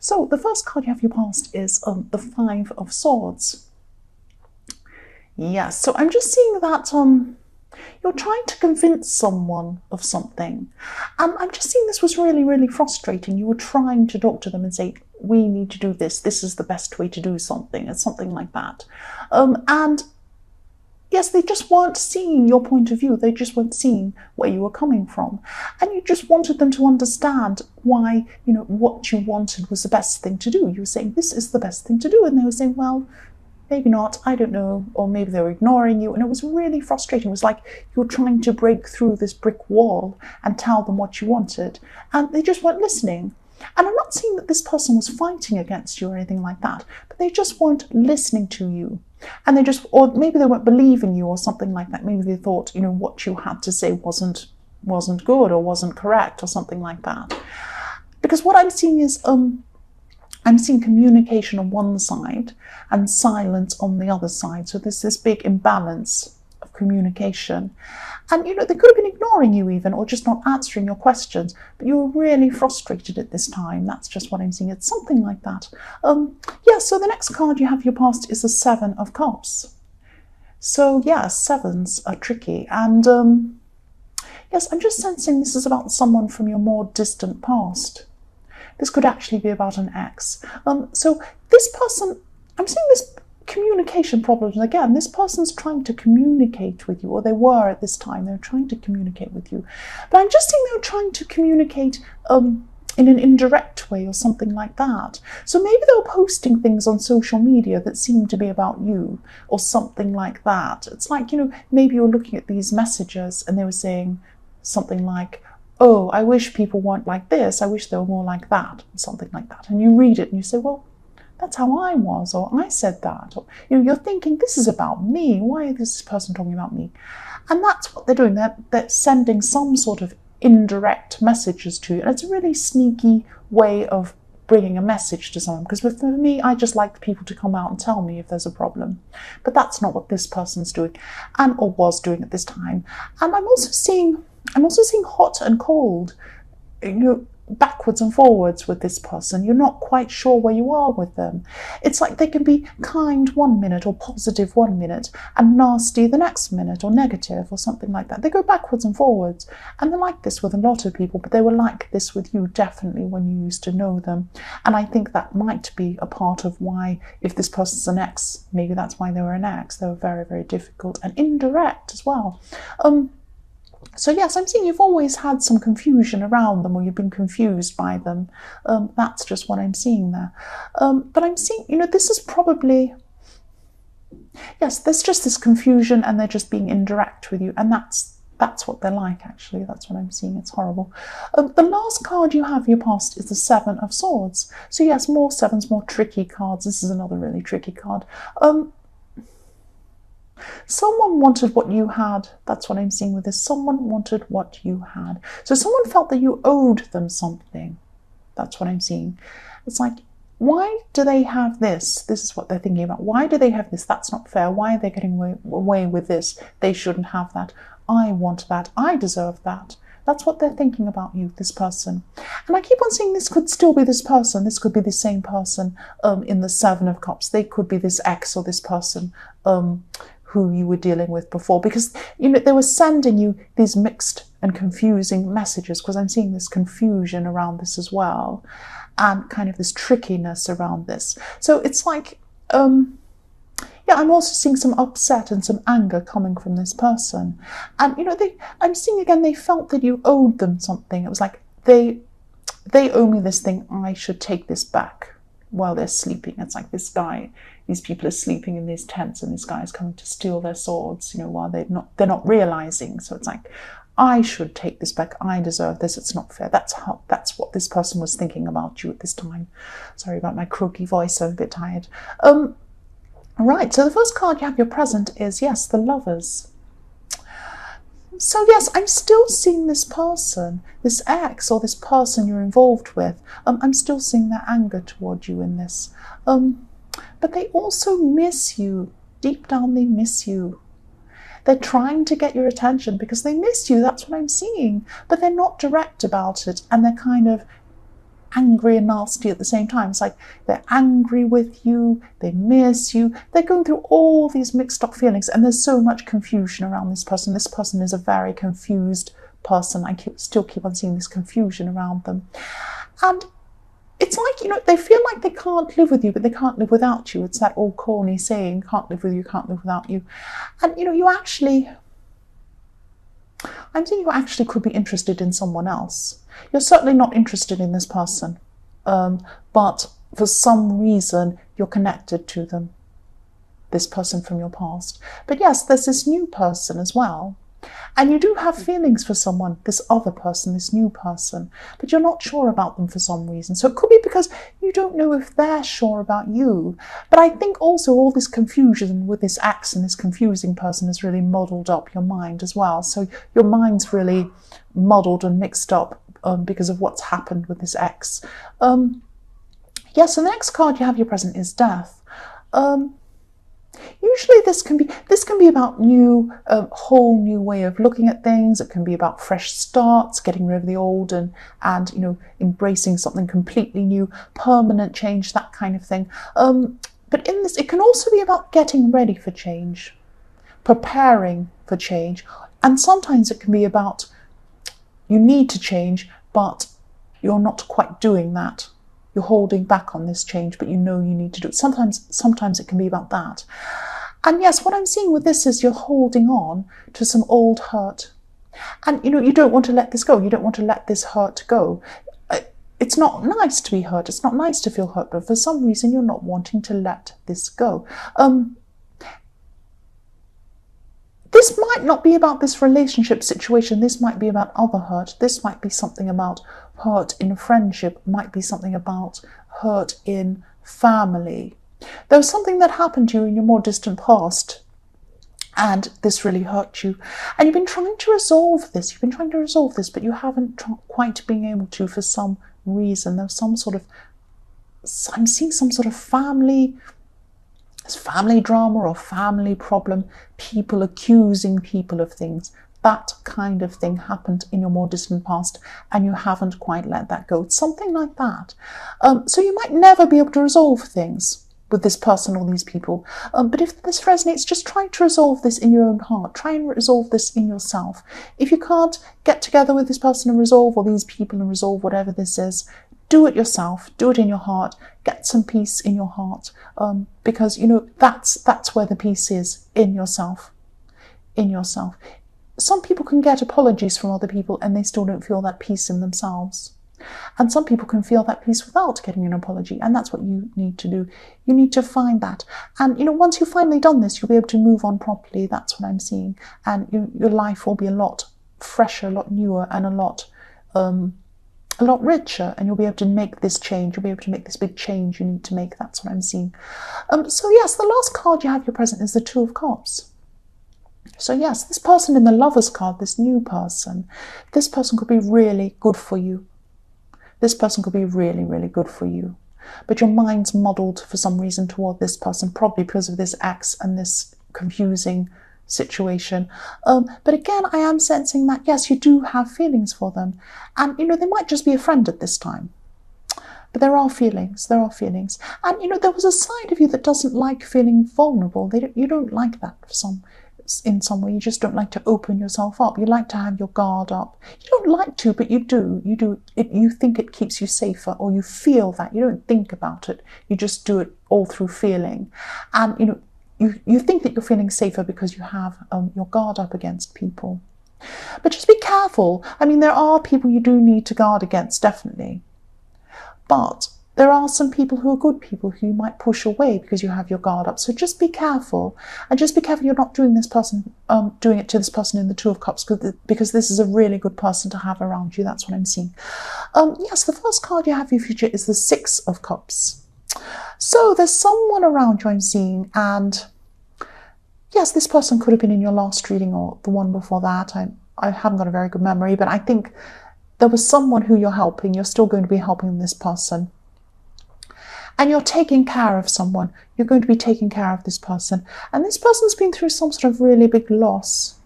So the first card you have your past is the Five of Swords. Yes, so I'm just seeing that you're trying to convince someone of something. And I'm just seeing this was really, really frustrating. You were trying to talk to them and say, we need to do this. This is the best way to do something. It's something like that. And yes, they just weren't seeing your point of view. They just weren't seeing where you were coming from. And you just wanted them to understand why, what you wanted was the best thing to do. You were saying, this is the best thing to do. And they were saying, well, maybe not, I don't know, or maybe they were ignoring you, and it was really frustrating. It was like you were trying to break through this brick wall and tell them what you wanted, and they just weren't listening. And I'm not saying that this person was fighting against you or anything like that, but they just weren't listening to you. And they just, or maybe they weren't believing you or something like that. Maybe they thought, what you had to say wasn't good or wasn't correct or something like that. Because what I'm seeing is, I'm seeing communication on one side and silence on the other side. So there's this big imbalance of communication. And, they could have been ignoring you even, or just not answering your questions, but you were really frustrated at this time. That's just what I'm seeing. It's something like that. So the next card you have your past is the Seven of Cups. So yeah, sevens are tricky. And yes, I'm just sensing this is about someone from your more distant past. This could actually be about an ex. So this person, I'm seeing this communication problems. Again, this person's trying to communicate with you, or they were at this time. They were trying to communicate with you. But I'm just seeing they were trying to communicate in an indirect way or something like that. So maybe they were posting things on social media that seemed to be about you or something like that. It's like, maybe you're looking at these messages and they were saying something like, oh, I wish people weren't like this. I wish they were more like that, something like that. And you read it and you say, well, that's how I was, or I said that. Or, you're thinking, this is about me. Why is this person talking about me? And that's what they're doing. They're sending some sort of indirect messages to you. And it's a really sneaky way of bringing a message to someone. Because for me, I just like people to come out and tell me if there's a problem. But that's not what this person's doing, or was doing at this time. And I'm also seeing hot and cold, backwards and forwards with this person. You're not quite sure where you are with them. It's like they can be kind 1 minute or positive 1 minute and nasty the next minute, or negative or something like that. They go backwards and forwards, and they're like this with a lot of people, but they were like this with you definitely when you used to know them. And I think that might be a part of why, if this person's an ex, maybe that's why they were an ex. They were very, very difficult and indirect as well. So yes, I'm seeing you've always had some confusion around them, or you've been confused by them. That's just what I'm seeing there. But I'm seeing, this is probably, yes, there's just this confusion and they're just being indirect with you. And that's what they're like, actually. That's what I'm seeing. It's horrible. The last card you have your past is the Seven of Swords. So yes, more sevens, more tricky cards. This is another really tricky card. Someone wanted what you had. That's what I'm seeing with this. Someone wanted what you had. So someone felt that you owed them something. That's what I'm seeing. It's like, why do they have this? This is what they're thinking about. Why do they have this? That's not fair. Why are they getting away with this? They shouldn't have that. I want that. I deserve that. That's what they're thinking about you, this person. And I keep on saying this could still be this person. This could be the same person in the Seven of Cups. They could be this ex or this person who you were dealing with before, because they were sending you these mixed and confusing messages, because I'm seeing this confusion around this as well, and kind of this trickiness around this. So it's like, I'm also seeing some upset and some anger coming from this person. And I'm seeing again, they felt that you owed them something. It was like, they owe me this thing, I should take this back while they're sleeping. It's like these people are sleeping in these tents, and this guy is coming to steal their swords, while they're not realizing. So it's like, I should take this back. I deserve this. It's not fair. That's what this person was thinking about you at this time. Sorry about my croaky voice. I'm a bit tired. Right. So the first card you have your present is, yes, the Lovers. So yes, I'm still seeing this person, this ex or this person you're involved with. I'm still seeing their anger toward you in this. But they also miss you. Deep down, they miss you. They're trying to get your attention because they miss you. That's what I'm seeing. But they're not direct about it. And they're kind of angry and nasty at the same time. It's like they're angry with you, they miss you, they're going through all these mixed up feelings, and there's so much confusion around this person. This person is a very confused person. I still keep on seeing this confusion around them. And it's like, they feel like they can't live with you, but they can't live without you. It's that old corny saying, can't live with you, can't live without you. And, I'm saying you actually could be interested in someone else. You're certainly not interested in this person, but for some reason you're connected to them, this person from your past. But yes, there's this new person as well. And you do have feelings for someone, this other person, this new person, but you're not sure about them for some reason. So it could be because you don't know if they're sure about you. But I think also all this confusion with this ex and this confusing person has really muddled up your mind as well. So your mind's really muddled and mixed up because of what's happened with this ex. So the next card you have your present is death. Usually this can be about whole new way of looking at things. It can be about fresh starts, getting rid of the old and embracing something completely new, permanent change, that kind of thing. But in this, it can also be about getting ready for change, preparing for change. And sometimes it can be about you need to change, but you're not quite doing that. You're holding back on this change, but you know you need to do it. Sometimes it can be about that. And yes, what I'm seeing with this is you're holding on to some old hurt. And, you don't want to let this go. You don't want to let this hurt go. It's not nice to be hurt. It's not nice to feel hurt, but for some reason you're not wanting to let this go. This might not be about this relationship situation. This might be about other hurt. This might be something about hurt in a friendship. It might be something about hurt in family. There was something that happened to you in your more distant past, and this really hurt you. And you've been trying to resolve this. But you haven't quite been able to for some reason. There's I'm seeing some sort of family drama or family problem, people accusing people of things. That kind of thing happened in your more distant past and you haven't quite let that go. It's something like that. So you might never be able to resolve things with this person or these people. But if this resonates, just try to resolve this in your own heart. Try and resolve this in yourself. If you can't get together with this person and resolve, or these people and resolve whatever this is, do it yourself. Do it in your heart. Get some peace in your heart. Because, that's where the peace is, in yourself. In yourself. Some people can get apologies from other people and they still don't feel that peace in themselves. And some people can feel that peace without getting an apology, and that's what you need to do. You need to find that. And, once you've finally done this, you'll be able to move on properly. That's what I'm seeing. And your life will be a lot fresher, a lot newer, and a lot richer, and you'll be able to make this change. You'll be able to make this big change you need to make. That's what I'm seeing. So yes, the last card you have your present is the Two of Cups. So yes, this person in the Lovers card, this new person, this person could be really good for you. This person could be really, really good for you. But your mind's muddled for some reason toward this person, probably because of this ex and this confusing situation. But again, I am sensing that, yes, you do have feelings for them. And, they might just be a friend at this time. But there are feelings. And, there was a side of you that doesn't like feeling vulnerable. You don't like that in some way. You just don't like to open yourself up. You like to have your guard up. You don't like to, but you do. You think it keeps you safer, or you feel that. You don't think about it. You just do it all through feeling. And, you think that you're feeling safer because you have your guard up against people. But just be careful. There are people you do need to guard against, definitely. But there are some people who are good people who you might push away because you have your guard up. So just be careful. And just be careful you're not doing it to this person in the Two of Cups, because this is a really good person to have around you. That's what I'm seeing. Yes, the first card you have for your future is the Six of Cups. So there's someone around you I'm seeing, and yes, this person could have been in your last reading or the one before that. I haven't got a very good memory, but I think there was someone who you're helping. You're still going to be helping this person. And you're taking care of someone. You're going to be taking care of this person. And this person's been through some sort of really big loss.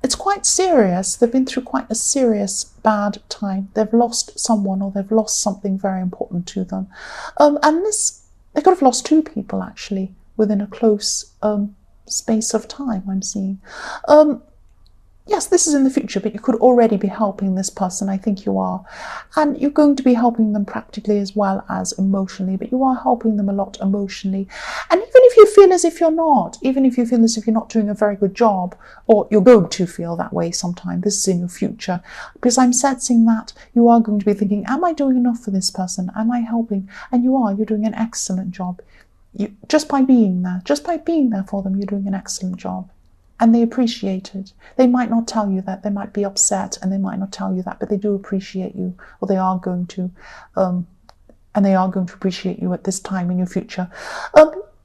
it's quite serious. They've been through quite a serious bad time. They've lost someone, or they've lost something very important to them. And they could have lost two people actually within a close space of time, I'm seeing. Yes, this is in the future, but you could already be helping this person. I think you are. And you're going to be helping them practically as well as emotionally, but you are helping them a lot emotionally. And even if you feel as if you're not, even if you feel as if you're not doing a very good job, or you're going to feel that way sometime, this is in your future, because I'm sensing that you are going to be thinking, am I doing enough for this person? Am I helping? And you are. You're doing an excellent job. Just by being there for them, you're doing an excellent job. And they appreciate it. They might not tell you that. They might be upset and they might not tell you that, but they do appreciate you, or they are going to. And they are going to appreciate you at this time in your future.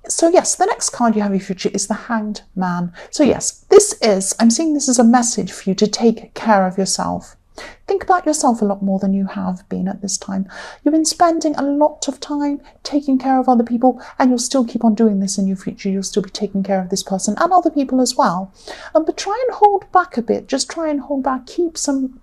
So yes, the next card you have in your future is the Hanged Man. So yes, I'm seeing this as a message for you to take care of yourself. Think about yourself a lot more than you have been at this time. You've been spending a lot of time taking care of other people, and you'll still keep on doing this in your future. You'll still be taking care of this person and other people as well. But try and hold back a bit. Just try and hold back. Keep some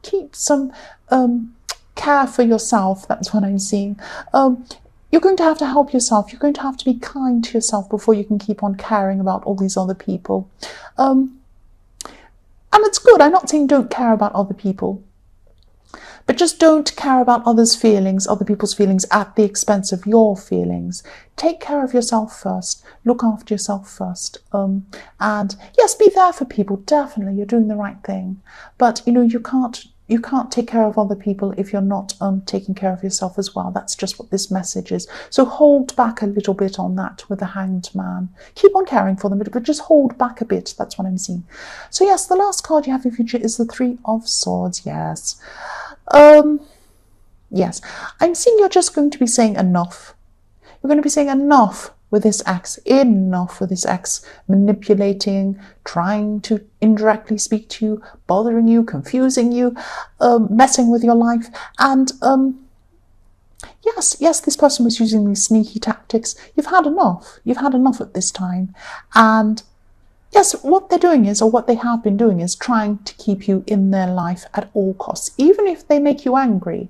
care for yourself. That's what I'm seeing. You're going to have to help yourself. You're going to have to be kind to yourself before you can keep on caring about all these other people. And it's good. I'm not saying don't care about other people. But just don't care about other people's feelings at the expense of your feelings. Take care of yourself first. Look after yourself first. And yes, be there for people. Definitely, you're doing the right thing. But you can't take care of other people if you're not taking care of yourself as well. That's just what this message is. So hold back a little bit on that with the Hanged Man. Keep on caring for them, but just hold back a bit. That's what I'm seeing. So yes, the last card you have in future is the Three of Swords. Yes. Yes, I'm seeing you're just going to be saying enough. You're going to be saying enough with this ex, manipulating, trying to indirectly speak to you, bothering you, confusing you, messing with your life. And yes, this person was using these sneaky tactics. You've had enough. You've had enough at this time. And yes, what they're doing is, or what they have been doing is, trying to keep you in their life at all costs. Even if they make you angry,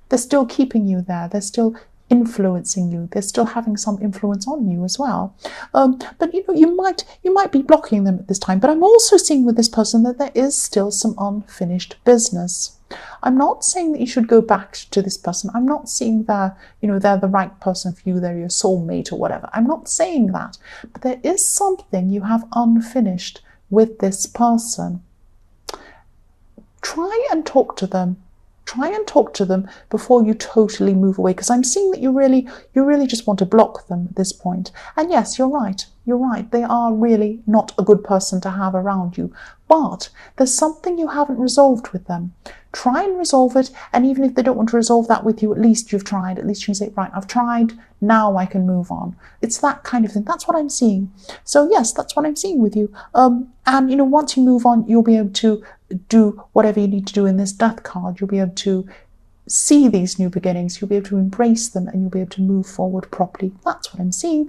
they're still keeping you there. They're still influencing you. They're still having some influence on you as well. But you might be blocking them at this time. But I'm also seeing with this person that there is still some unfinished business. I'm not saying that you should go back to this person. I'm not saying that they're the right person for you, they're your soulmate or whatever. I'm not saying that. But there is something you have unfinished with this person. Try and talk to them. Try and talk to them before you totally move away, because I'm seeing that you really just want to block them at this point. And yes, you're right. They are really not a good person to have around you. But there's something you haven't resolved with them. Try and resolve it. And even if they don't want to resolve that with you, at least you've tried. At least you can say, right, I've tried. Now I can move on. It's that kind of thing. That's what I'm seeing. So yes, that's what I'm seeing with you. And once you move on, you'll be able to do whatever you need to do in this Death card. You'll be able to see these new beginnings. You'll be able to embrace them, and you'll be able to move forward properly. That's what I'm seeing.